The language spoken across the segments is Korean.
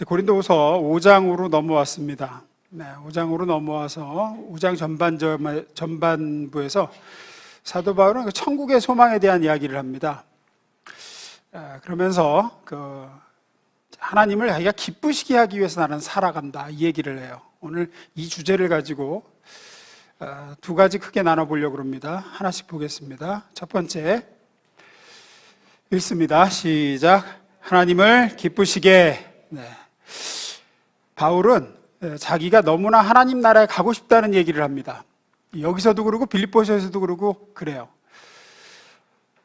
고린도후서 5장으로 넘어왔습니다. 5장으로 넘어와서 5장 전반부에서 사도 바울은 천국의 소망에 대한 이야기를 합니다. 그러면서 하나님을 자기가 기쁘시게 하기 위해서 나는 살아간다, 이 얘기를 해요. 오늘 이 주제를 가지고 두 가지 크게 나눠보려고 합니다. 하나씩 보겠습니다. 첫 번째 읽습니다. 시작. 하나님을 기쁘시게. 바울은 자기가 너무나 하나님 나라에 가고 싶다는 얘기를 합니다. 여기서도 그러고 빌립보서에서도 그러고 그래요.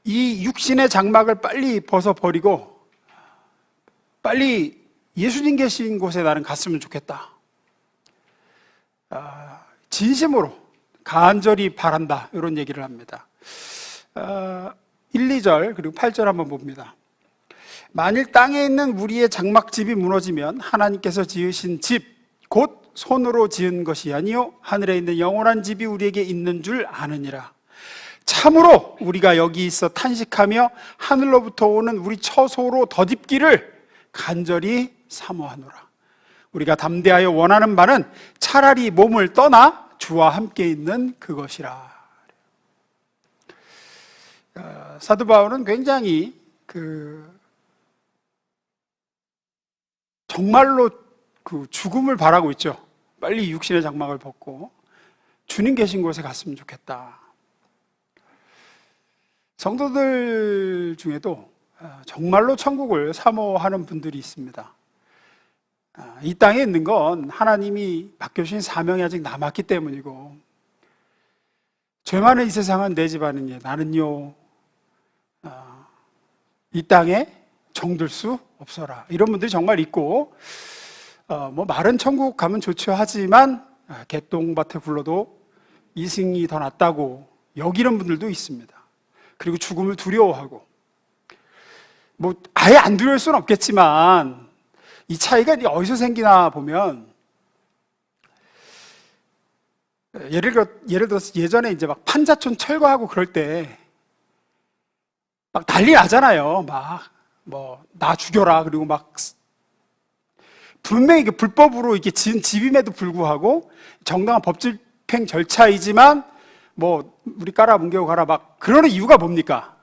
이 육신의 장막을 빨리 벗어버리고 빨리 예수님 계신 곳에 나는 갔으면 좋겠다. 진심으로 간절히 바란다, 이런 얘기를 합니다. 1, 2절 그리고 8절 한번 봅니다. 만일 땅에 있는 우리의 장막집이 무너지면 하나님께서 지으신 집 곧 손으로 지은 것이 아니요 하늘에 있는 영원한 집이 우리에게 있는 줄 아느니라. 참으로 우리가 여기 있어 탄식하며 하늘로부터 오는 우리 처소로 덧입기를 간절히 사모하노라. 우리가 담대하여 원하는 바는 차라리 몸을 떠나 주와 함께 있는 그것이라. 사도 바울은 굉장히 정말로 죽음을 바라고 있죠. 빨리 육신의 장막을 벗고 주님 계신 곳에 갔으면 좋겠다. 성도들 중에도 정말로 천국을 사모하는 분들이 있습니다. 이 땅에 있는 건 하나님이 맡겨주신 사명이 아직 남았기 때문이고, 죄 많은 이 세상은 내 집 아니니 나는요 이 땅에 정들 수 없어라, 이런 분들이 정말 있고, 말은 천국 가면 좋죠 하지만 개똥밭에 굴러도 이승이 더 낫다고 여기는 분들도 있습니다. 그리고 죽음을 두려워하고, 아예 안 두려울 수는 없겠지만 이 차이가 어디서 생기나 보면, 예를 들어서 예전에 이제 막 판자촌 철거하고 그럴 때 막 난리 나잖아요. 나 죽여라. 그리고 분명히 불법으로 이렇게 지은 집임에도 불구하고 정당한 법 집행 절차이지만 우리 깔아 뭉개고 가라 그러는 이유가 뭡니까?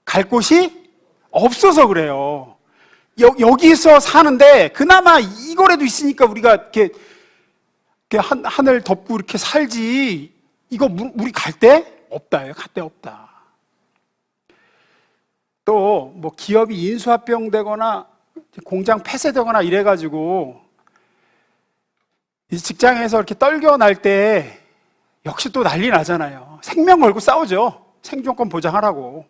갈 곳이 없어서 그래요. 여기서 사는데 그나마 이거라도 있으니까 우리가 이렇게 하늘 덮고 이렇게 살지, 이거 우리 갈 데 없다예요. 갈 데 없다. 또 기업이 인수합병되거나 공장 폐쇄되거나 이래가지고 이 직장에서 이렇게 떨겨날 때 역시 또 난리 나잖아요. 생명 걸고 싸우죠. 생존권 보장하라고.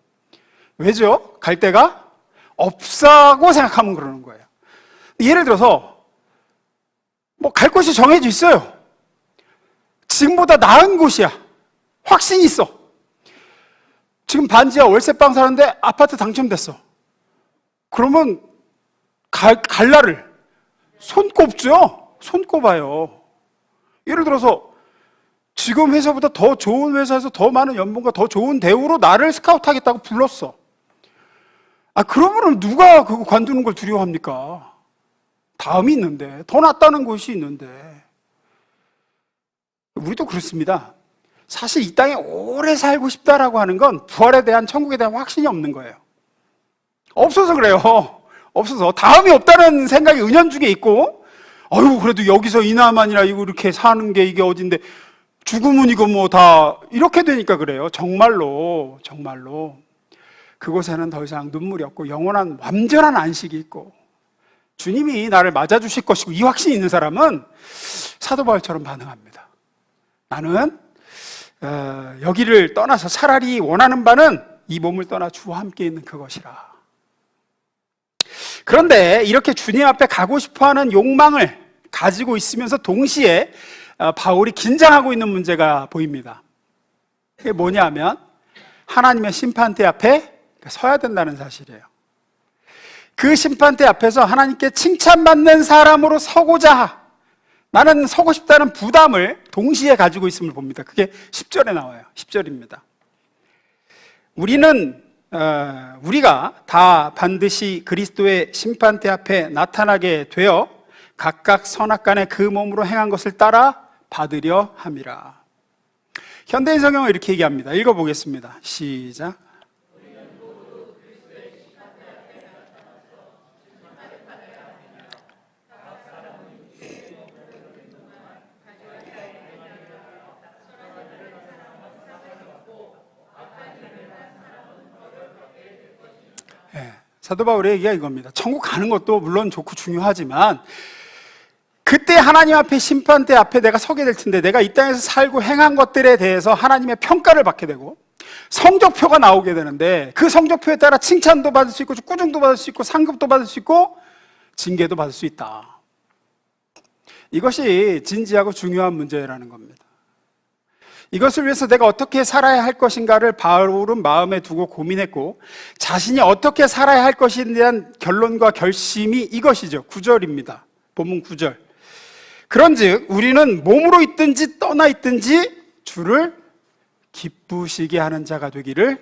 왜죠? 갈 데가 없다고 생각하면 그러는 거예요. 예를 들어서 갈 곳이 정해져 있어요. 지금보다 나은 곳이야. 확신이 있어. 지금 반지하 월세방 사는데 아파트 당첨됐어. 그러면 갈 날을 손꼽죠? 손꼽아요. 예를 들어서 지금 회사보다 더 좋은 회사에서 더 많은 연봉과 더 좋은 대우로 나를 스카우트 하겠다고 불렀어. 그러면은 누가 그거 관두는 걸 두려워합니까? 다음이 있는데, 더 낫다는 곳이 있는데. 우리도 그렇습니다. 사실 이 땅에 오래 살고 싶다라고 하는 건 부활에 대한, 천국에 대한 확신이 없는 거예요. 없어서 그래요. 없어서. 다음이 없다는 생각이 은연중에 있고, 그래도 여기서 이나만이나 이렇게 사는 게 이게 어딘데, 죽으면 이거 다 이렇게 되니까 그래요. 정말로 그곳에는 더 이상 눈물이 없고 영원한 완전한 안식이 있고 주님이 나를 맞아주실 것이고, 이 확신이 있는 사람은 사도 바울처럼 반응합니다. 나는 여기를 떠나서 차라리 원하는 바는 이 몸을 떠나 주와 함께 있는 그것이라. 그런데 이렇게 주님 앞에 가고 싶어하는 욕망을 가지고 있으면서 동시에 바울이 긴장하고 있는 문제가 보입니다. 그게 뭐냐면 하나님의 심판대 앞에 서야 된다는 사실이에요. 그 심판대 앞에서 하나님께 칭찬받는 사람으로 서고자, 나는 서고 싶다는 부담을 동시에 가지고 있음을 봅니다. 그게 10절에 나와요. 10절입니다. 우리는 우리가 다 반드시 그리스도의 심판대 앞에 나타나게 되어 각각 선악간에 그 몸으로 행한 것을 따라 받으려 함이라. 현대인 성경은 이렇게 얘기합니다. 읽어보겠습니다. 시작. 사도 바울의 얘기가 이겁니다. 천국 가는 것도 물론 좋고 중요하지만 그때 하나님 앞에 심판대 앞에 내가 서게 될 텐데 내가 이 땅에서 살고 행한 것들에 대해서 하나님의 평가를 받게 되고 성적표가 나오게 되는데 그 성적표에 따라 칭찬도 받을 수 있고 꾸중도 받을 수 있고 상급도 받을 수 있고 징계도 받을 수 있다. 이것이 진지하고 중요한 문제라는 겁니다. 이것을 위해서 내가 어떻게 살아야 할 것인가를 바울은 마음에 두고 고민했고 자신이 어떻게 살아야 할 것에 대한 결론과 결심이 이것이죠. 9절입니다. 본문 9절. 그런즉 우리는 몸으로 있든지 떠나 있든지 주를 기쁘시게 하는 자가 되기를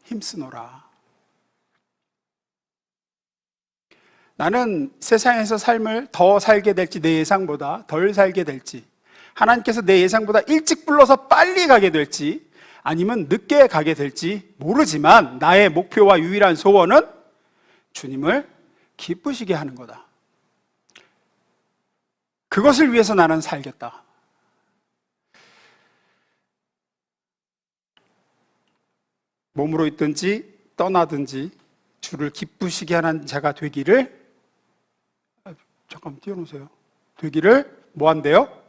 힘쓰노라. 나는 세상에서 삶을 더 살게 될지 내 예상보다 덜 살게 될지 하나님께서 내 예상보다 일찍 불러서 빨리 가게 될지 아니면 늦게 가게 될지 모르지만 나의 목표와 유일한 소원은 주님을 기쁘시게 하는 거다. 그것을 위해서 나는 살겠다. 몸으로 있든지 떠나든지 주를 기쁘시게 하는 자가 되기를 잠깐 띄워놓으세요. 되기를 뭐 한대요?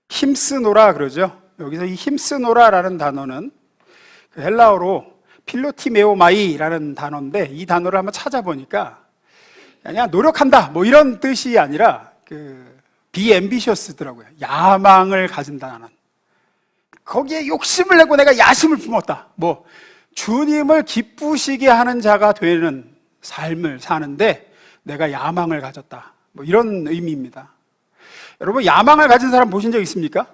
힘쓰노라 그러죠. 여기서 이 힘쓰노라라는 단어는 그 헬라어로 필로티메오마이라는 단어인데 이 단어를 한번 찾아보니까 그냥 노력한다 뭐 이런 뜻이 아니라 be ambitious더라고요. 야망을 가진다는. 거기에 욕심을 내고 내가 야심을 품었다. 뭐 주님을 기쁘시게 하는 자가 되는 삶을 사는데 내가 야망을 가졌다. 뭐 이런 의미입니다. 여러분 야망을 가진 사람 보신 적 있습니까?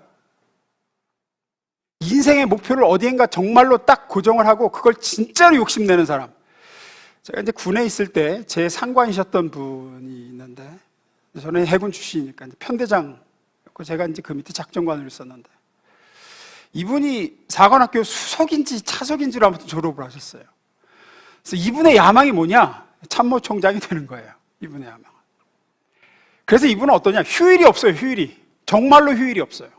인생의 목표를 어디엔가 정말로 딱 고정을 하고 그걸 진짜로 욕심내는 사람. 제가 이제 군에 있을 때 제 상관이셨던 분이 있는데 저는 해군 출신이니까 편대장이었고 제가 이제 그 밑에 작전관을 있었는데 이분이 사관학교 수석인지 차석인지로 아무튼 졸업을 하셨어요. 그래서 이분의 야망이 뭐냐? 참모총장이 되는 거예요. 이분의 야망. 그래서 이분은 어떠냐? 휴일이 없어요. 휴일이. 정말로 휴일이 없어요.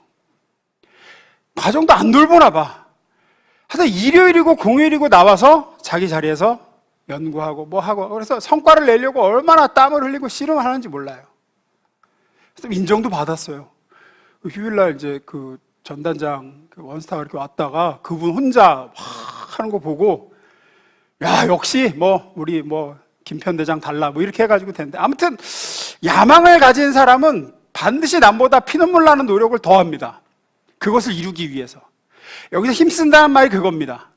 가정도 안 돌보나 봐. 하여튼 일요일이고 공휴일이고 나와서 자기 자리에서 연구하고 뭐 하고 그래서 성과를 내려고 얼마나 땀을 흘리고 씨름을 하는지 몰라요. 그래서 인정도 받았어요. 휴일날 이제 그 전단장 원스타가 이렇게 왔다가 그분 혼자 확 하는 거 보고 야 역시 뭐 우리 뭐 김편대장 달라 뭐 이렇게 해가지고 됐는데 아무튼 야망을 가진 사람은 반드시 남보다 피눈물 나는 노력을 더합니다. 그것을 이루기 위해서. 여기서 힘쓴다는 말이 그겁니다.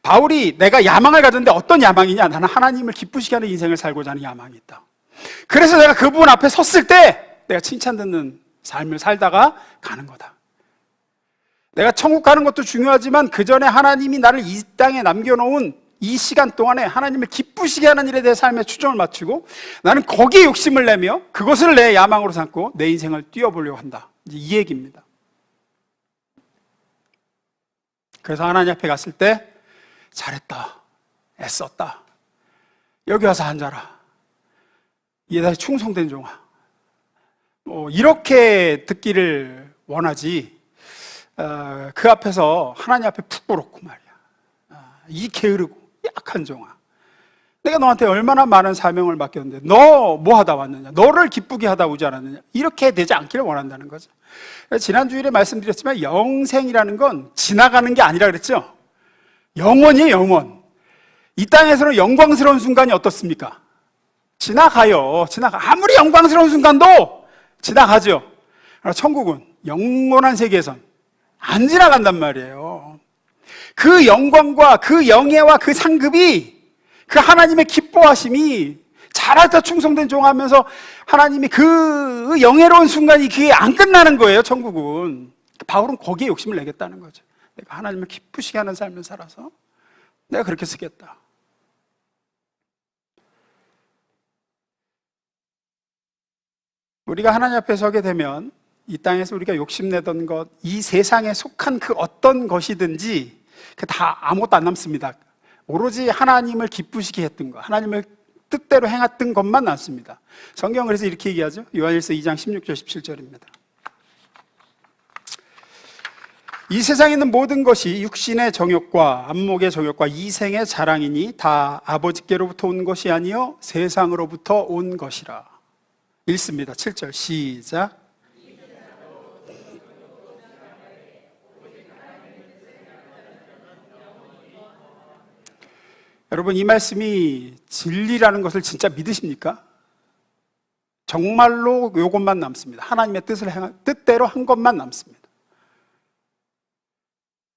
바울이 내가 야망을 가졌는데 어떤 야망이냐? 나는 하나님을 기쁘시게 하는 인생을 살고자 하는 야망이 있다. 그래서 내가 그분 앞에 섰을 때 내가 칭찬 듣는 삶을 살다가 가는 거다. 내가 천국 가는 것도 중요하지만 그 전에 하나님이 나를 이 땅에 남겨놓은 이 시간 동안에 하나님을 기쁘시게 하는 일에 대해 삶에 초점을 맞추고 나는 거기에 욕심을 내며 그것을 내 야망으로 삼고 내 인생을 뛰어보려고 한다. 이 얘기입니다. 그래서 하나님 앞에 갔을 때 잘했다, 애썼다, 여기 와서 앉아라, 이에 다시 충성된 종아, 이렇게 듣기를 원하지 그 앞에서 하나님 앞에 푹 꿇었고 말이야. 이 게으르고 약한 종아, 내가 너한테 얼마나 많은 사명을 맡겼는데 너 뭐 하다 왔느냐, 너를 기쁘게 하다 오지 않았느냐, 이렇게 되지 않기를 원한다는 거죠. 지난 주일에 말씀드렸지만 영생이라는 건 지나가는 게 아니라 그랬죠. 영원이에요. 영원. 이 땅에서는 영광스러운 순간이 어떻습니까? 지나가요. 아무리 영광스러운 순간도 지나가죠. 그러나 천국은 영원한 세계에선 안 지나간단 말이에요. 그 영광과 그 영예와 그 상급이, 그 하나님의 기뻐하심이, 잘했다 충성된 종하면서 하나님이 그 영예로운 순간이 그게 안 끝나는 거예요. 천국은. 바울은 거기에 욕심을 내겠다는 거죠. 내가 하나님을 기쁘시게 하는 삶을 살아서 내가 그렇게 쓰겠다. 우리가 하나님 앞에 서게 되면 이 땅에서 우리가 욕심내던 것, 이 세상에 속한 그 어떤 것이든지 그 다 아무것도 안 남습니다. 오로지 하나님을 기쁘시게 했던 것, 하나님을 뜻대로 행했던 것만 남습니다. 성경은 그래서 이렇게 얘기하죠. 요한일서 2장 16절 17절입니다. 이 세상에 있는 모든 것이 육신의 정욕과 안목의 정욕과 이생의 자랑이니 다 아버지께로부터 온 것이 아니요 세상으로부터 온 것이라. 읽습니다. 7절 시작. 여러분, 이 말씀이 진리라는 것을 진짜 믿으십니까? 정말로 이것만 남습니다. 하나님의 뜻대로 한 것만 남습니다.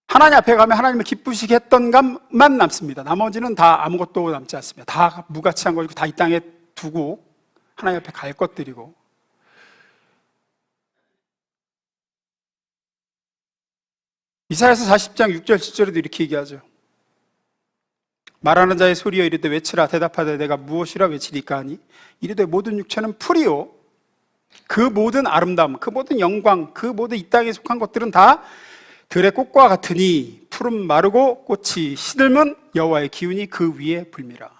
하나님 앞에 가면 하나님을 기쁘시게 했던 것만 남습니다. 나머지는 다 아무것도 남지 않습니다. 다 무가치한 것이고 다 이 땅에 두고 하나님 앞에 갈 것들이고. 이사야서 40장 6절 7절에도 이렇게 얘기하죠. 말하는 자의 소리여 이르되 외치라. 대답하되 내가 무엇이라 외치리까 하니 이르되 모든 육체는 풀이요 그 모든 아름다움, 그 모든 영광, 그 모든 이 땅에 속한 것들은 다 들의 꽃과 같으니 푸른 마르고 꽃이 시들면 여호와의 기운이 그 위에 불미라.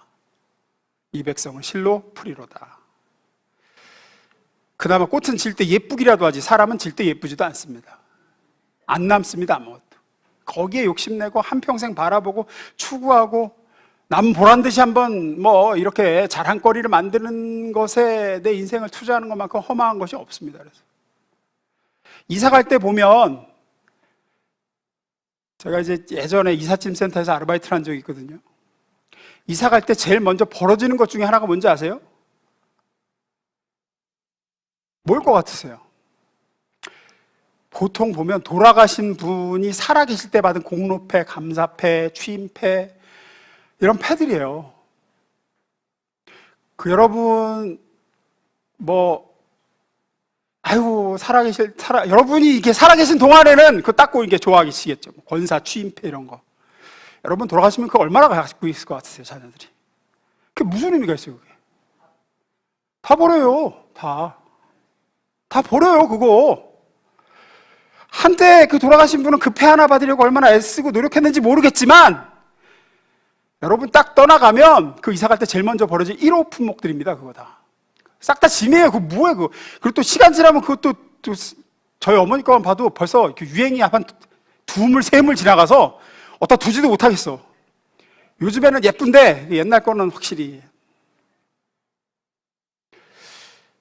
이 백성은 실로 풀이로다. 그나마 꽃은 질 때 예쁘기라도 하지 사람은 질 때 예쁘지도 않습니다. 안 남습니다. 아무것도. 거기에 욕심내고 한평생 바라보고 추구하고 남 보란 듯이 한번 뭐 이렇게 자랑거리를 만드는 것에 내 인생을 투자하는 것만큼 허망한 것이 없습니다. 그래서 이사 갈 때 보면, 제가 이제 예전에 이삿짐 센터에서 아르바이트를 한 적이 있거든요. 이사 갈 때 제일 먼저 벌어지는 것 중에 하나가 뭔지 아세요? 뭘 것 같으세요? 보통 보면 돌아가신 분이 살아계실 때 받은 공로패, 감사패, 취임패 이런 패들이에요. 여러분 여러분이 이게 살아계신 동안에는 그거 닦고 이렇게 좋아하시겠죠. 권사, 취임패 이런 거. 여러분 돌아가시면 그거 얼마나 갖고 있을 것 같으세요, 자녀들이? 그게 무슨 의미가 있어요, 그게? 다 버려요, 다 버려요, 그거. 한때 그 돌아가신 분은 그 패 하나 받으려고 얼마나 애쓰고 노력했는지 모르겠지만, 여러분 딱 떠나가면 그 이사 갈 때 제일 먼저 버려질 1호 품목들입니다, 그거 다. 싹 다 짐이에요, 그거 뭐예요, 그거. 그리고 또 시간 지나면 그것도 또 저희 어머니 거만 봐도 벌써 유행이 한 2물, 3물 지나가서 어디다 두지도 못하겠어. 요즘에는 예쁜데 옛날 거는 확실히.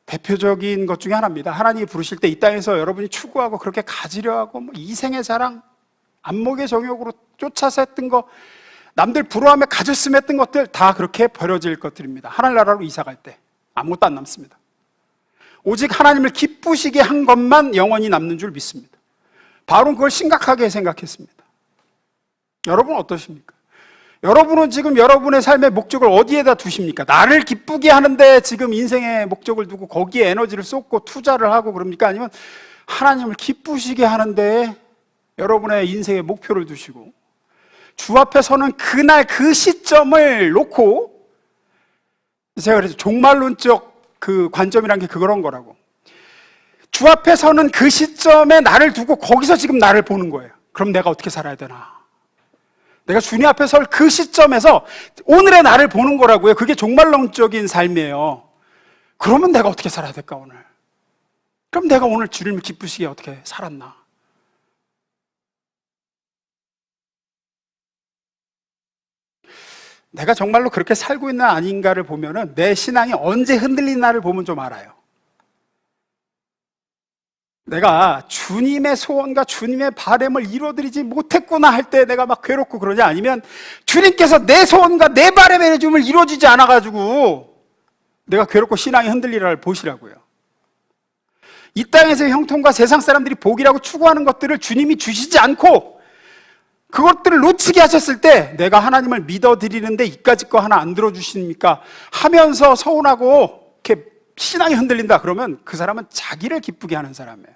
대표적인 것 중에 하나입니다. 하나님이 부르실 때 이 땅에서 여러분이 추구하고 그렇게 가지려 하고 뭐 이생의 자랑, 안목의 정욕으로 쫓아서 했던 거, 남들 부러워하며 가졌으면 했던 것들 다 그렇게 버려질 것들입니다. 하늘나라로 이사 갈 때 아무것도 안 남습니다. 오직 하나님을 기쁘시게 한 것만 영원히 남는 줄 믿습니다. 바울은 그걸 심각하게 생각했습니다. 여러분은 어떠십니까? 여러분은 지금 여러분의 삶의 목적을 어디에다 두십니까? 나를 기쁘게 하는데 지금 인생의 목적을 두고 거기에 에너지를 쏟고 투자를 하고 그럽니까? 아니면 하나님을 기쁘시게 하는데 여러분의 인생의 목표를 두시고 주 앞에 서는 그날 그 시점을 놓고, 제가 그래서 종말론적 그 관점이란 게 그런 거라고. 주 앞에 서는 그 시점에 나를 두고 거기서 지금 나를 보는 거예요. 그럼 내가 어떻게 살아야 되나? 내가 주님 앞에 설 그 시점에서 오늘의 나를 보는 거라고요. 그게 종말론적인 삶이에요. 그러면 내가 어떻게 살아야 될까, 오늘? 그럼 내가 오늘 주님을 기쁘시게 어떻게 살았나? 내가 정말로 그렇게 살고 있나 아닌가를 보면은 내 신앙이 언제 흔들리나를 보면 좀 알아요. 내가 주님의 소원과 주님의 바람을 이루어드리지 못했구나 할 때 내가 막 괴롭고 그러냐, 아니면 주님께서 내 소원과 내 바람의 줌을 이루어지지 않아가지고 내가 괴롭고 신앙이 흔들리라를 보시라고요. 이 땅에서의 형통과 세상 사람들이 복이라고 추구하는 것들을 주님이 주시지 않고 그것들을 놓치게 하셨을 때 내가 하나님을 믿어드리는데 이까짓 거 하나 안 들어주십니까? 하면서 서운하고 이렇게 신앙이 흔들린다 그러면 그 사람은 자기를 기쁘게 하는 사람이에요.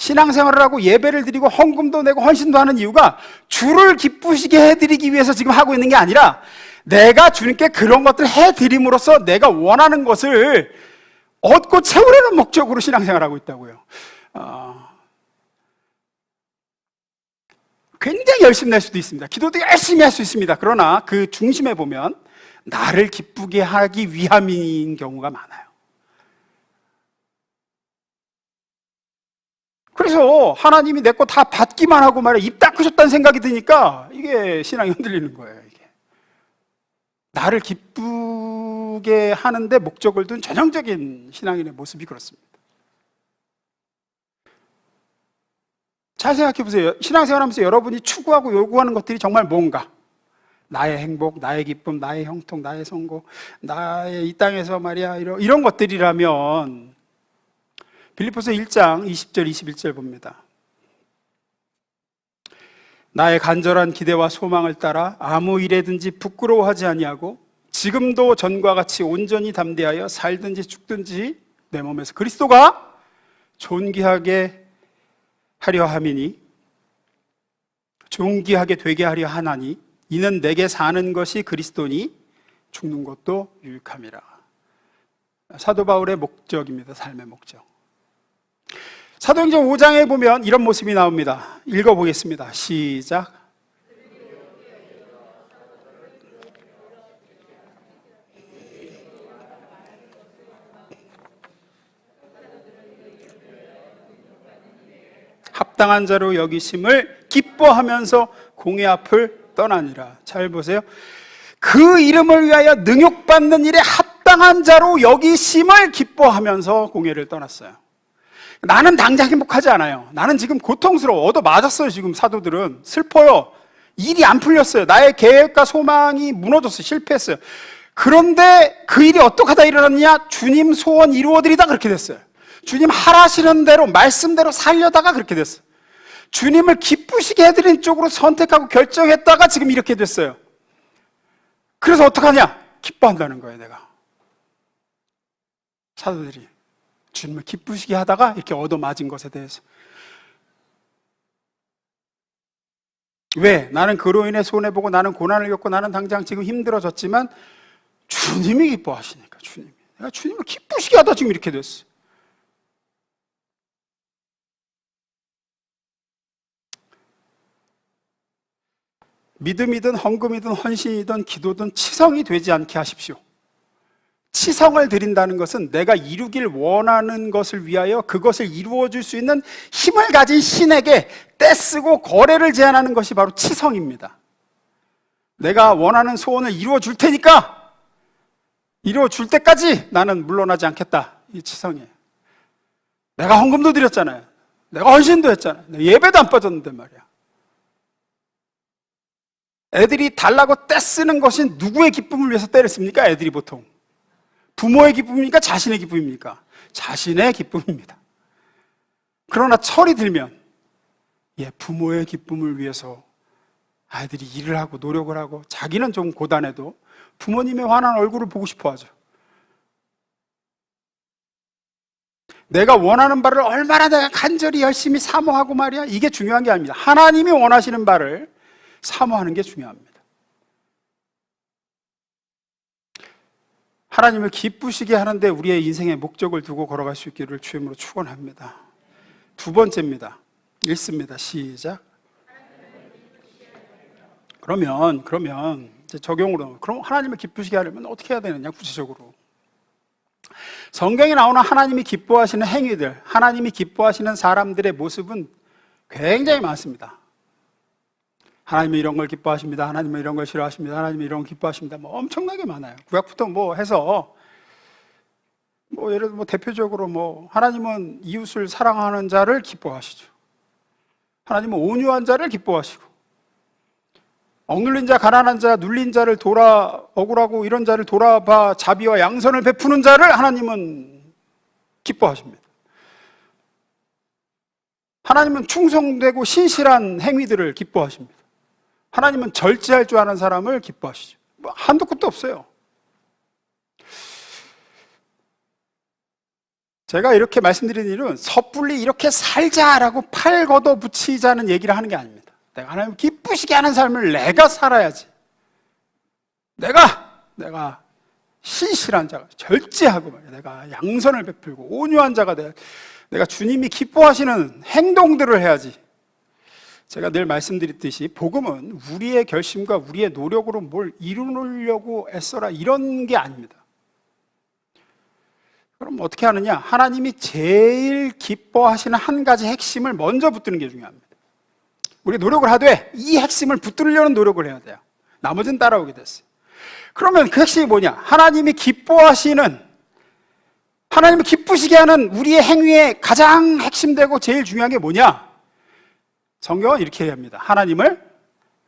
신앙생활을 하고 예배를 드리고 헌금도 내고 헌신도 하는 이유가 주를 기쁘시게 해드리기 위해서 지금 하고 있는 게 아니라 내가 주님께 그런 것들을 해드림으로써 내가 원하는 것을 얻고 채우려는 목적으로 신앙생활을 하고 있다고요. 굉장히 열심히 낼 수도 있습니다. 기도도 열심히 할 수 있습니다. 그러나 그 중심에 보면 나를 기쁘게 하기 위함인 경우가 많아요. 그래서 하나님이 내 거 다 받기만 하고 말이야 입 닦으셨다는 생각이 드니까 이게 신앙이 흔들리는 거예요. 이게 나를 기쁘게 하는데 목적을 둔 전형적인 신앙인의 모습이 그렇습니다. 잘 생각해 보세요. 신앙생활하면서 여러분이 추구하고 요구하는 것들이 정말 뭔가? 나의 행복, 나의 기쁨, 나의 형통, 나의 성공, 나의 이 땅에서 말이야 이런 것들이라면 빌립보서 1장 20절 21절 봅니다. 나의 간절한 기대와 소망을 따라 아무 일에든지 부끄러워하지 아니하고 지금도 전과 같이 온전히 담대하여 살든지 죽든지 내 몸에서 그리스도가 존귀하게 하려 함이니 존귀하게 되게 하려 하나니 이는 내게 사는 것이 그리스도니 죽는 것도 유익함이라. 사도 바울의 목적입니다. 삶의 목적. 사도행전 5장에 보면 이런 모습이 나옵니다. 읽어보겠습니다. 시작. 합당한 자로 여기심을 기뻐하면서 공의 앞을 떠나니라. 잘 보세요. 그 이름을 위하여 능욕받는 일에 합당한 자로 여기심을 기뻐하면서 공회를 떠났어요. 나는 당장 행복하지 않아요. 나는 지금 고통스러워. 얻어 맞았어요. 지금 사도들은 슬퍼요. 일이 안 풀렸어요. 나의 계획과 소망이 무너졌어요. 실패했어요. 그런데 그 일이 어떻게 하다 일어났냐? 주님 소원 이루어드리다 그렇게 됐어요. 주님 하라시는 대로 말씀대로 살려다가 그렇게 됐어요. 주님을 기쁘시게 해드리는 쪽으로 선택하고 결정했다가 지금 이렇게 됐어요. 그래서 어떡하냐? 기뻐한다는 거예요. 내가 사도들이 주님을 기쁘시게 하다가 이렇게 얻어맞은 것에 대해서. 왜? 나는 그로 인해 손해보고 나는 고난을 겪고 나는 당장 지금 힘들어졌지만 주님이 기뻐하시니까. 주님이 내가 주님을 기쁘시게 하다 지금 이렇게 됐어. 믿음이든 헌금이든 헌신이든 기도든 치성이 되지 않게 하십시오. 치성을 드린다는 것은 내가 이루길 원하는 것을 위하여 그것을 이루어줄 수 있는 힘을 가진 신에게 떼쓰고 거래를 제한하는 것이 바로 치성입니다. 내가 원하는 소원을 이루어줄 테니까 이루어줄 때까지 나는 물러나지 않겠다. 이 치성이에요. 내가 헌금도 드렸잖아요. 내가 헌신도 했잖아요. 예배도 안 빠졌는데 말이야. 애들이 달라고 떼쓰는 것이 누구의 기쁨을 위해서 떼를 씁니까? 애들이 보통 부모의 기쁨입니까? 자신의 기쁨입니까? 자신의 기쁨입니다. 그러나 철이 들면 부모의 기쁨을 위해서 아이들이 일을 하고 노력을 하고 자기는 좀 고단해도 부모님의 환한 얼굴을 보고 싶어 하죠. 내가 원하는 바를 얼마나 내가 간절히 열심히 사모하고 말이야. 이게 중요한 게 아닙니다. 하나님이 원하시는 바를 사모하는 게 중요합니다. 하나님을 기쁘시게 하는데 우리의 인생의 목적을 두고 걸어갈 수 있기를 주님으로 축원합니다. 두 번째입니다. 읽습니다. 시작. 그러면 이제 적용으로 그럼 하나님을 기쁘시게 하려면 어떻게 해야 되느냐? 구체적으로 성경에 나오는 하나님이 기뻐하시는 행위들, 하나님이 기뻐하시는 사람들의 모습은 굉장히 많습니다. 하나님은 이런 걸 기뻐하십니다. 하나님은 이런 걸 싫어하십니다. 하나님은 이런 걸 기뻐하십니다. 엄청나게 많아요. 구약부터 해서 예를 들어 대표적으로 하나님은 이웃을 사랑하는 자를 기뻐하시죠. 하나님은 온유한 자를 기뻐하시고 억눌린 자, 가난한 자, 눌린 자를 억울하고 이런 자를 돌아봐 자비와 양선을 베푸는 자를 하나님은 기뻐하십니다. 하나님은 충성되고 신실한 행위들을 기뻐하십니다. 하나님은 절제할 줄 아는 사람을 기뻐하시죠. 한도 끝도 없어요. 제가 이렇게 말씀드리는 이유는 섣불리 이렇게 살자라고 팔 걷어 붙이자는 얘기를 하는 게 아닙니다. 내가 하나님 기쁘시게 하는 삶을 내가 살아야지. 내가 신실한 자가, 절제하고 내가 양선을 베풀고 온유한 자가 내가 주님이 기뻐하시는 행동들을 해야지. 제가 늘 말씀드렸듯이 복음은 우리의 결심과 우리의 노력으로 뭘 이루려고 애써라 이런 게 아닙니다. 그럼 어떻게 하느냐? 하나님이 제일 기뻐하시는 한 가지 핵심을 먼저 붙드는 게 중요합니다. 우리 노력을 하되 이 핵심을 붙들려는 노력을 해야 돼요. 나머지는 따라오게 됐어요. 그러면 그 핵심이 뭐냐? 하나님이 기뻐하시는, 하나님을 기쁘시게 하는 우리의 행위의 가장 핵심되고 제일 중요한 게 뭐냐? 성경은 이렇게 얘기합니다. 하나님을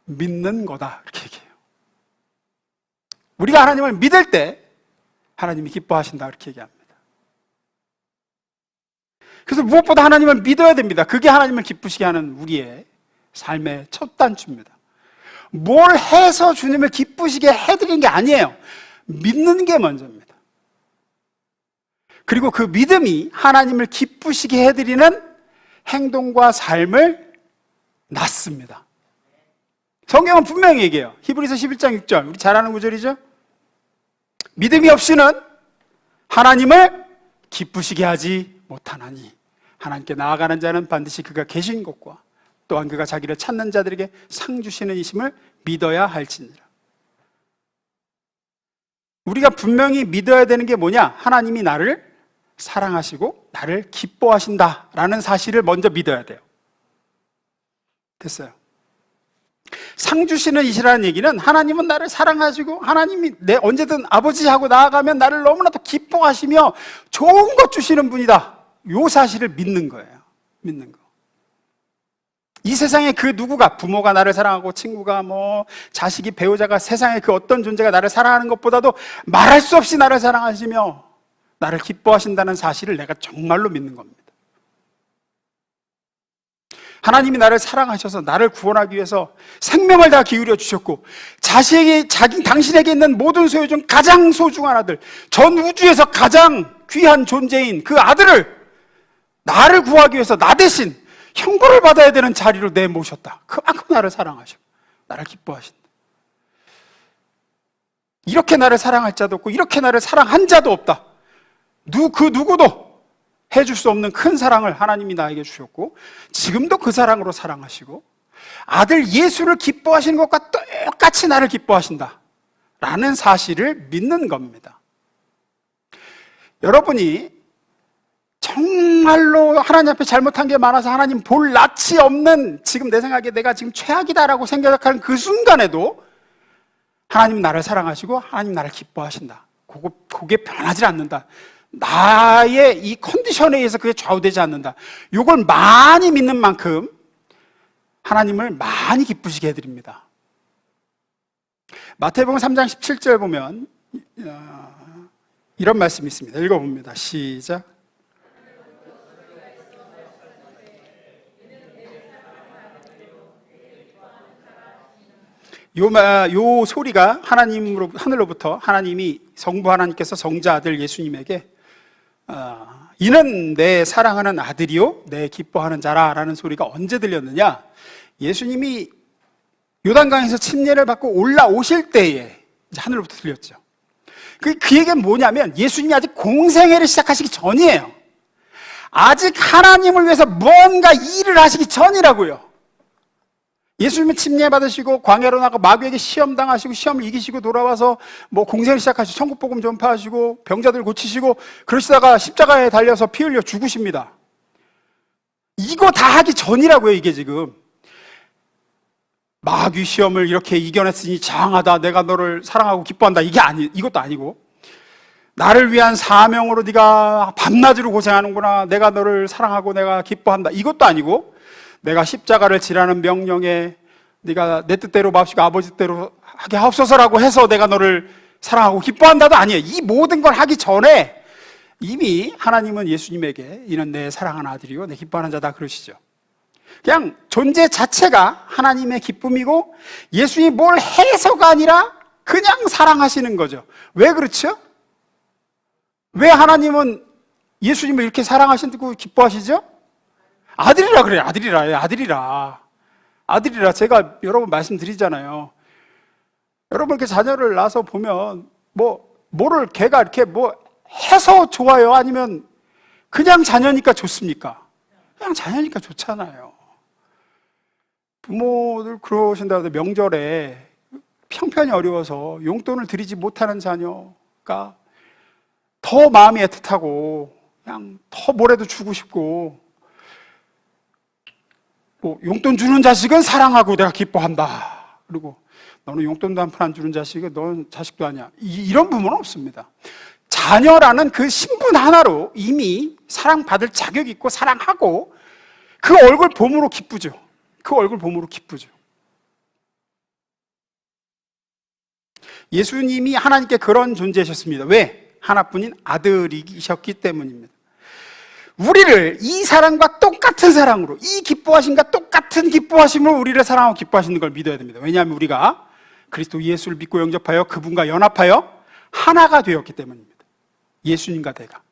믿는 거다. 이렇게 얘기해요. 우리가 하나님을 믿을 때 하나님이 기뻐하신다. 이렇게 얘기합니다. 그래서 무엇보다 하나님을 믿어야 됩니다. 그게 하나님을 기쁘시게 하는 우리의 삶의 첫 단추입니다. 뭘 해서 주님을 기쁘시게 해드리는 게 아니에요. 믿는 게 먼저입니다. 그리고 그 믿음이 하나님을 기쁘시게 해드리는 행동과 삶을 낳습니다. 성경은 분명히 얘기해요. 히브리서 11장 6절, 우리 잘 아는 구절이죠? 믿음이 없이는 하나님을 기쁘시게 하지 못하나니 하나님께 나아가는 자는 반드시 그가 계신 곳과 또한 그가 자기를 찾는 자들에게 상 주시는 이심을 믿어야 할지니라. 우리가 분명히 믿어야 되는 게 뭐냐? 하나님이 나를 사랑하시고 나를 기뻐하신다라는 사실을 먼저 믿어야 돼요. 됐어요. 상 주시는 이시라는 얘기는 하나님은 나를 사랑하시고 하나님이 내 언제든 아버지하고 나아가면 나를 너무나도 기뻐하시며 좋은 것 주시는 분이다. 이 사실을 믿는 거예요. 믿는 거. 이 세상에 그 누구가, 부모가 나를 사랑하고 친구가 자식이, 배우자가, 세상에 그 어떤 존재가 나를 사랑하는 것보다도 말할 수 없이 나를 사랑하시며 나를 기뻐하신다는 사실을 내가 정말로 믿는 겁니다. 하나님이 나를 사랑하셔서 나를 구원하기 위해서 생명을 다 기울여 주셨고 당신에게 있는 모든 소유 중 가장 소중한 아들, 전 우주에서 가장 귀한 존재인 그 아들을 나를 구하기 위해서 나 대신 형벌을 받아야 되는 자리로 내모셨다. 그만큼 나를 사랑하시고 나를 기뻐하신다. 이렇게 나를 사랑할 자도 없고 이렇게 나를 사랑한 자도 없다. 그 누구도 해줄 수 없는 큰 사랑을 하나님이 나에게 주셨고 지금도 그 사랑으로 사랑하시고 아들 예수를 기뻐하시는 것과 똑같이 나를 기뻐하신다 라는 사실을 믿는 겁니다. 여러분이 정말로 하나님 앞에 잘못한 게 많아서 하나님 볼 낯이 없는, 지금 내 생각에 내가 지금 최악이다라고 생각하는 그 순간에도 하나님 나를 사랑하시고 하나님 나를 기뻐하신다. 그게 변하지 않는다. 나의 이 컨디션에 의해서 그게 좌우되지 않는다. 이걸 많이 믿는 만큼 하나님을 많이 기쁘시게 해드립니다. 마태복음 3장 17절 보면 이런 말씀이 있습니다. 읽어봅니다. 시작. 요 소리가 하늘로부터 하나님이 성부 하나님께서 성자 아들 예수님에게 이는 내 사랑하는 아들이요 내 기뻐하는 자라라는 소리가 언제 들렸느냐? 예수님이 요단강에서 침례를 받고 올라오실 때에 이제 하늘로부터 들렸죠. 그 얘기는 뭐냐면 예수님이 아직 공생애를 시작하시기 전이에요. 아직 하나님을 위해서 뭔가 일을 하시기 전이라고요. 예수님은 침례 받으시고 광야로 나가 마귀에게 시험 당하시고 시험을 이기시고 돌아와서 공생을 시작하시고 천국 복음 전파하시고 병자들 고치시고 그러시다가 십자가에 달려서 피 흘려 죽으십니다. 이거 다 하기 전이라고요. 이게 지금 마귀 시험을 이렇게 이겨냈으니 장하다, 내가 너를 사랑하고 기뻐한다, 이것도 아니고 나를 위한 사명으로 네가 밤낮으로 고생하는구나, 내가 너를 사랑하고 내가 기뻐한다, 이것도 아니고 내가 십자가를 지라는 명령에 네가 내 뜻대로 마옵시고 아버지 뜻대로 하게 하옵소서라고 해서 내가 너를 사랑하고 기뻐한다도 아니에요. 이 모든 걸 하기 전에 이미 하나님은 예수님에게 이는 내 사랑하는 아들이요 내 기뻐하는 자다 그러시죠. 그냥 존재 자체가 하나님의 기쁨이고 예수님이 뭘 해서가 아니라 그냥 사랑하시는 거죠. 왜 그렇죠? 왜 하나님은 예수님을 이렇게 사랑하신다고 기뻐하시죠? 아들이라 그래요. 아들이라. 제가 여러 번 말씀드리잖아요. 여러분 이렇게 자녀를 낳아서 보면 뭐를 걔가 이렇게 해서 좋아요? 아니면 그냥 자녀니까 좋습니까? 그냥 자녀니까 좋잖아요. 부모들 그러신다 하더라도 명절에 형편이 어려워서 용돈을 드리지 못하는 자녀가 더 마음이 애틋하고 그냥 더 뭐라도 주고 싶고, 용돈 주는 자식은 사랑하고 내가 기뻐한다. 그리고 너는 용돈도 한 푼 안 주는 자식은 넌 자식도 아니야. 이런 부모는 없습니다. 자녀라는 그 신분 하나로 이미 사랑받을 자격이 있고 사랑하고 그 얼굴 보므로 기쁘죠. 예수님이 하나님께 그런 존재이셨습니다. 왜? 하나뿐인 아들이셨기 때문입니다. 우리를 이 사랑과 똑같은 사랑으로, 이 기뻐하심과 똑같은 기뻐하심으로 우리를 사랑하고 기뻐하시는 걸 믿어야 됩니다. 왜냐하면 우리가 그리스도 예수를 믿고 영접하여 그분과 연합하여 하나가 되었기 때문입니다. 예수님과 내가.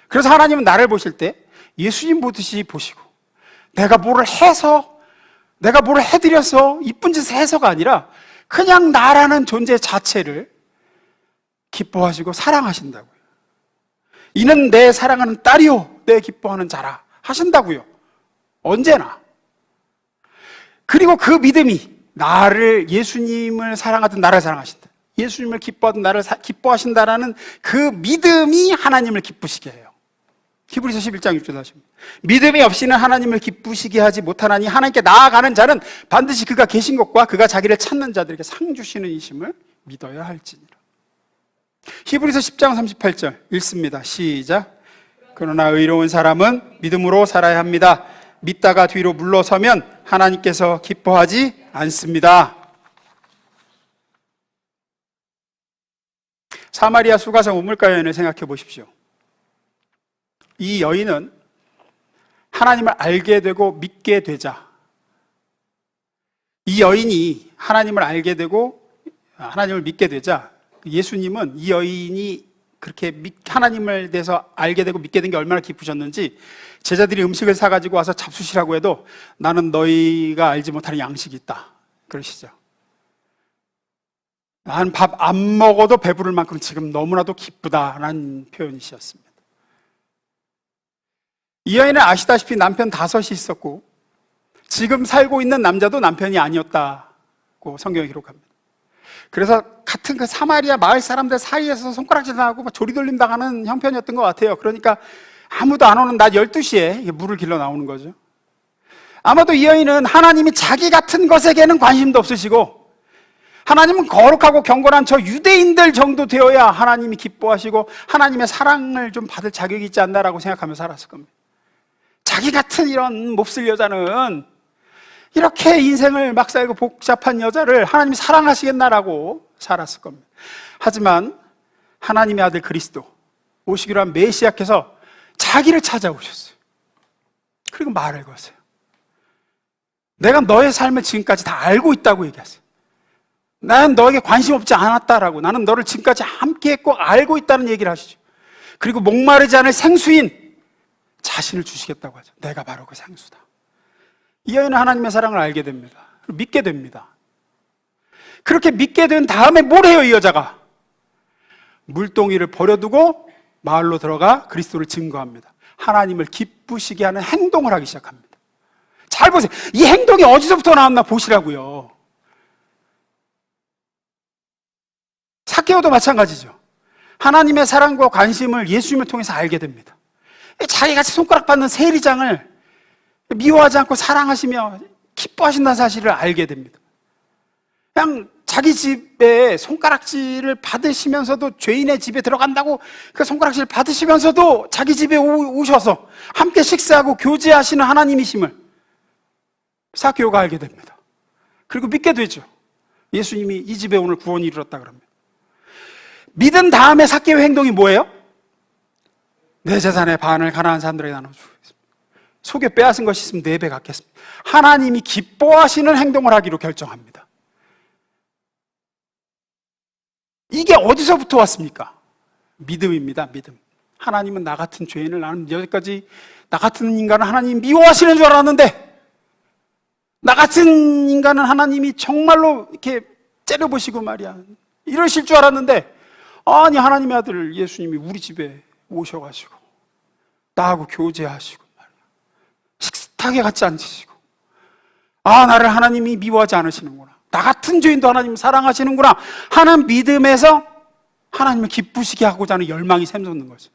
그래서 하나님은 나를 보실 때 예수님 보듯이 보시고, 내가 뭐를 해드려서 이쁜 짓을 해서가 아니라 그냥 나라는 존재 자체를 기뻐하시고 사랑하신다고요. 이는 내 사랑하는 딸이요 내 기뻐하는 자라 하신다고요. 언제나. 그리고 그 믿음이 예수님을 사랑하던 나를 사랑하신다, 예수님을 기뻐하던 나를 기뻐하신다라는 그 믿음이 하나님을 기쁘시게 해요. 히브리서 11장 6절 하십니다. 믿음이 없이는 하나님을 기쁘시게 하지 못하나니 하나님께 나아가는 자는 반드시 그가 계신 것과 그가 자기를 찾는 자들에게 상 주시는 이심을 믿어야 할지니라. 히브리서 10장 38절 읽습니다. 시작. 그러나 의로운 사람은 믿음으로 살아야 합니다. 믿다가 뒤로 물러서면 하나님께서 기뻐하지 않습니다. 사마리아 수가성 우물가 여인을 생각해 보십시오. 이 여인은 하나님을 알게 되고 믿게 되자, 이 여인이 하나님을 알게 되고 하나님을 믿게 되자, 예수님은 이 여인이 그렇게 하나님을 대해서 알게 되고 믿게 된 게 얼마나 기쁘셨는지, 제자들이 음식을 사가지고 와서 잡수시라고 해도 나는 너희가 알지 못하는 양식이 있다 그러시죠. 난 밥 안 먹어도 배부를 만큼 지금 너무나도 기쁘다라는 표현이셨습니다. 이 여인은 아시다시피 남편 5이 있었고 지금 살고 있는 남자도 남편이 아니었다고 성경에 기록합니다. 그래서 같은 그 사마리아 마을 사람들 사이에서 손가락질 당하고 조리돌림 당하는 형편이었던 것 같아요. 그러니까 아무도 안 오는 낮 12시에 물을 길러 나오는 거죠. 아마도 이 여인은 하나님이 자기 같은 것에게는 관심도 없으시고, 하나님은 거룩하고 경건한 저 유대인들 정도 되어야 하나님이 기뻐하시고 하나님의 사랑을 좀 받을 자격이 있지 않나라고 생각하며 살았을 겁니다. 자기 같은 이런 몹쓸 여자는, 이렇게 인생을 막 살고 복잡한 여자를 하나님이 사랑하시겠나라고 살았을 겁니다. 하지만 하나님의 아들 그리스도, 오시기로 한 메시아께서 자기를 찾아오셨어요. 그리고 말을 거세요. 내가 너의 삶을 지금까지 다 알고 있다고 얘기하세요. 나는 너에게 관심 없지 않았다라고, 나는 너를 지금까지 함께 했고 알고 있다는 얘기를 하시죠. 그리고 목마르지 않을 생수인 자신을 주시겠다고 하죠. 내가 바로 그 생수다. 이 여인은 하나님의 사랑을 알게 됩니다. 믿게 됩니다. 그렇게 믿게 된 다음에 뭘 해요? 이 여자가 물동이를 버려두고 마을로 들어가 그리스도를 증거합니다. 하나님을 기쁘시게 하는 행동을 하기 시작합니다. 잘 보세요. 이 행동이 어디서부터 나왔나 보시라고요. 삭개오도 마찬가지죠. 하나님의 사랑과 관심을 예수님을 통해서 알게 됩니다. 자기같이 손가락 받는 세리장을 미워하지 않고 사랑하시며 기뻐하신다는 사실을 알게 됩니다. 그냥 자기 집에 손가락질을 받으시면서도, 죄인의 집에 들어간다고 그 손가락질 받으시면서도 자기 집에 오셔서 함께 식사하고 교제하시는 하나님이심을 삭개오가 알게 됩니다. 그리고 믿게 되죠. 예수님이 이 집에 오늘 구원이 이르렀다 그럽니다. 믿은 다음에 삭개오 행동이 뭐예요? 내 재산의 반을 가난한 사람들에게 나눠주겠습니다. 속에 빼앗은 것이 있으면 4배 갚겠습니다. 하나님이 기뻐하시는 행동을 하기로 결정합니다. 이게 어디서부터 왔습니까? 믿음입니다. 믿음. 하나님은 나 같은 죄인을, 나는 여기까지 나 같은 인간을 하나님이 미워하시는 줄 알았는데, 나 같은 인간은 하나님이 정말로 이렇게 째려보시고 말이야, 이러실 줄 알았는데, 아니 하나님의 아들 예수님이 우리 집에 오셔가지고 나하고 교제하시고 말이야, 식탁에 같이 앉으시고, 아, 나를 하나님이 미워하지 않으시는구나, 나 같은 죄인도 하나님 사랑하시는구나 하는 믿음에서 하나님을 기쁘시게 하고자 하는 열망이 샘솟는 거죠.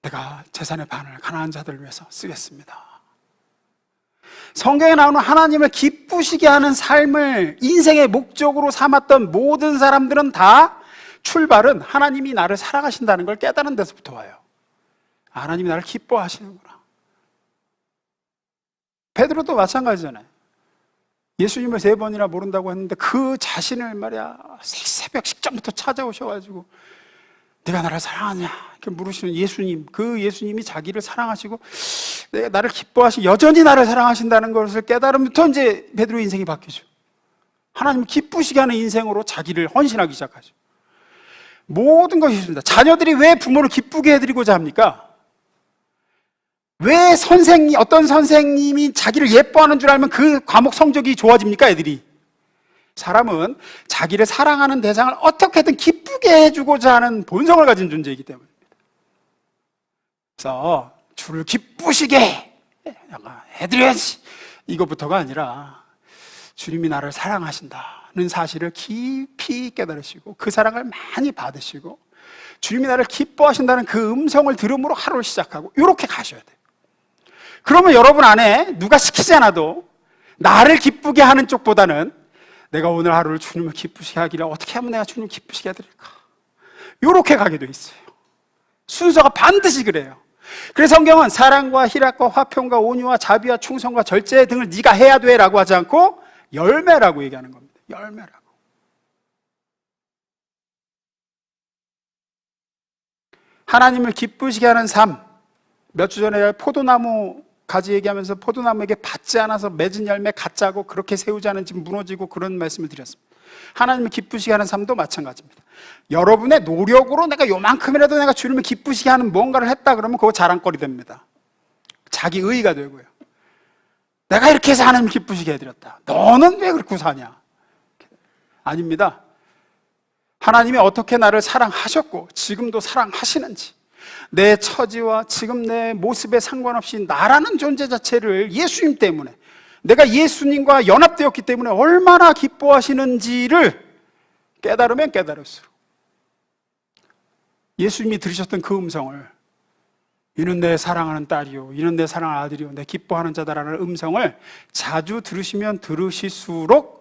내가 재산의 반을 가난한 자들을 위해서 쓰겠습니다. 성경에 나오는 하나님을 기쁘시게 하는 삶을 인생의 목적으로 삼았던 모든 사람들은 다 출발은 하나님이 나를 사랑하신다는 걸 깨달은 데서부터 와요. 하나님이 나를 기뻐하시는구나. 베드로도 마찬가지잖아요. 예수님을 3번이나 모른다고 했는데 그 자신을 말이야 새벽 식전부터 찾아오셔가지고 네가 나를 사랑하냐 이렇게 물으시는 예수님, 그 예수님이 자기를 사랑하시고 내가 나를 기뻐하시고 여전히 나를 사랑하신다는 것을 깨달으면부터 이제 베드로의 인생이 바뀌죠. 하나님을 기쁘시게 하는 인생으로 자기를 헌신하기 시작하죠. 모든 것이 있습니다. 자녀들이 왜 부모를 기쁘게 해드리고자 합니까? 왜 어떤 선생님이 자기를 예뻐하는 줄 알면 그 과목 성적이 좋아집니까, 애들이? 사람은 자기를 사랑하는 대상을 어떻게든 기쁘게 해주고자 하는 본성을 가진 존재이기 때문입니다. 그래서 주를 기쁘시게 해드려야지, 이것부터가 아니라 주님이 나를 사랑하신다는 사실을 깊이 깨달으시고 그 사랑을 많이 받으시고 주님이 나를 기뻐하신다는 그 음성을 들음으로 하루를 시작하고 이렇게 가셔야 돼요. 그러면 여러분 안에 누가 시키지 않아도 나를 기쁘게 하는 쪽보다는 내가 오늘 하루를 주님을 기쁘시게 하기를 어떻게 하면 내가 주님을 기쁘시게 해드릴까, 이렇게 가게 돼 있어요. 순서가 반드시 그래요. 그래서 성경은 사랑과 희락과 화평과 온유와 자비와 충성과 절제 등을 네가 해야 돼 라고 하지 않고 열매라고 얘기하는 겁니다. 열매라고. 하나님을 기쁘시게 하는 삶, 몇 주 전에 포도나무 가지 얘기하면서 포도나무에게 받지 않아서 맺은 열매 갖자고 그렇게 세우지 않은 집 무너지고 그런 말씀을 드렸습니다. 하나님을 기쁘시게 하는 삶도 마찬가지입니다. 여러분의 노력으로 내가 요만큼이라도 내가 주님을 기쁘시게 하는 뭔가를 했다 그러면 그거 자랑거리 됩니다. 자기 의의가 되고요. 내가 이렇게 해서 하나님을 기쁘시게 해드렸다, 너는 왜 그렇게 사냐? 아닙니다. 하나님이 어떻게 나를 사랑하셨고 지금도 사랑하시는지, 내 처지와 지금 내 모습에 상관없이 나라는 존재 자체를 예수님 때문에, 내가 예수님과 연합되었기 때문에 얼마나 기뻐하시는지를 깨달으면 깨달을수록 예수님이 들으셨던 그 음성을, 이는 내 사랑하는 딸이요, 이는 내 사랑하는 아들이요, 내 기뻐하는 자다라는 음성을 자주 들으시면 들으실수록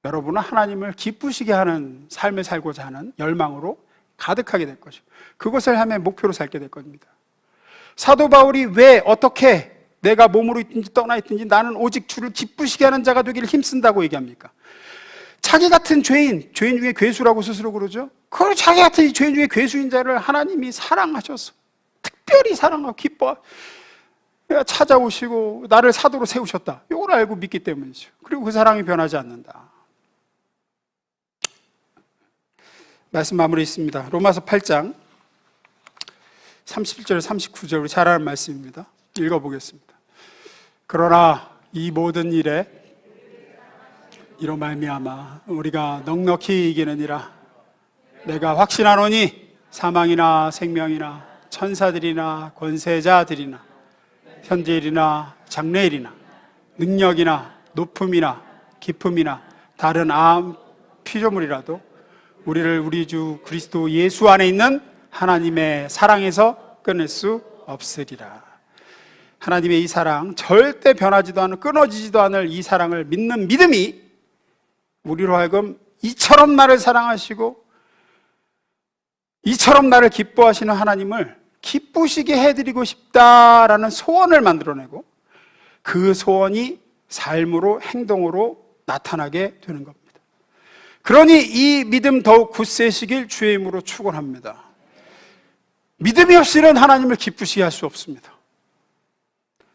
여러분은 하나님을 기쁘시게 하는 삶을 살고자 하는 열망으로 가득하게 될 것이고 그것을 향해 목표로 살게 될 겁니다. 사도 바울이 왜 어떻게 내가 몸으로 있든지 떠나 있든지 나는 오직 주를 기쁘시게 하는 자가 되기를 힘쓴다고 얘기합니까? 자기 같은 죄인 중에 괴수라고 스스로 그러죠. 그 자기 같은 죄인 중에 괴수인 자를 하나님이 사랑하셔서 특별히 사랑하고 기뻐 찾아오시고 나를 사도로 세우셨다, 이걸 알고 믿기 때문이죠. 그리고 그 사랑이 변하지 않는다. 말씀 마무리 있습니다. 로마서 8장 31절 39절 우리 잘 아는 말씀입니다. 읽어보겠습니다. 그러나 이 모든 일에 이로 말미암아 우리가 넉넉히 이기느니라. 내가 확신하노니 사망이나 생명이나 천사들이나 권세자들이나 현재일이나 장래일이나 능력이나 높음이나 깊음이나 다른 아무 피조물이라도 우리를 우리 주 그리스도 예수 안에 있는 하나님의 사랑에서 끊을 수 없으리라. 하나님의 이 사랑, 절대 변하지도 않을, 끊어지지도 않을 이 사랑을 믿는 믿음이 우리로 하여금 이처럼 나를 사랑하시고 이처럼 나를 기뻐하시는 하나님을 기쁘시게 해드리고 싶다라는 소원을 만들어내고 그 소원이 삶으로, 행동으로 나타나게 되는 겁니다. 그러니 이 믿음 더욱 굳세시길 주의 이름으로 축원합니다. 믿음이 없이는 하나님을 기쁘시게 할 수 없습니다.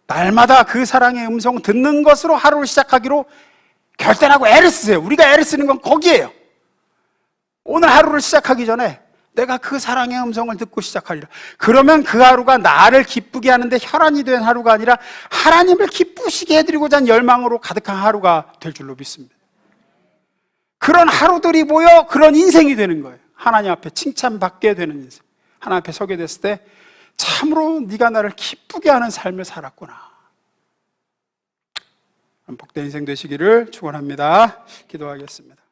날마다 그 사랑의 음성 듣는 것으로 하루를 시작하기로 결단하고 애를 쓰세요. 우리가 애를 쓰는 건 거기에요. 오늘 하루를 시작하기 전에 내가 그 사랑의 음성을 듣고 시작하리라. 그러면 그 하루가 나를 기쁘게 하는데 혈안이 된 하루가 아니라 하나님을 기쁘시게 해드리고자 하는 열망으로 가득한 하루가 될 줄로 믿습니다. 그런 하루들이 모여 그런 인생이 되는 거예요. 하나님 앞에 칭찬받게 되는 인생. 하나님 앞에 서게 됐을 때 참으로 네가 나를 기쁘게 하는 삶을 살았구나. 복된 인생 되시기를 축원합니다. 기도하겠습니다.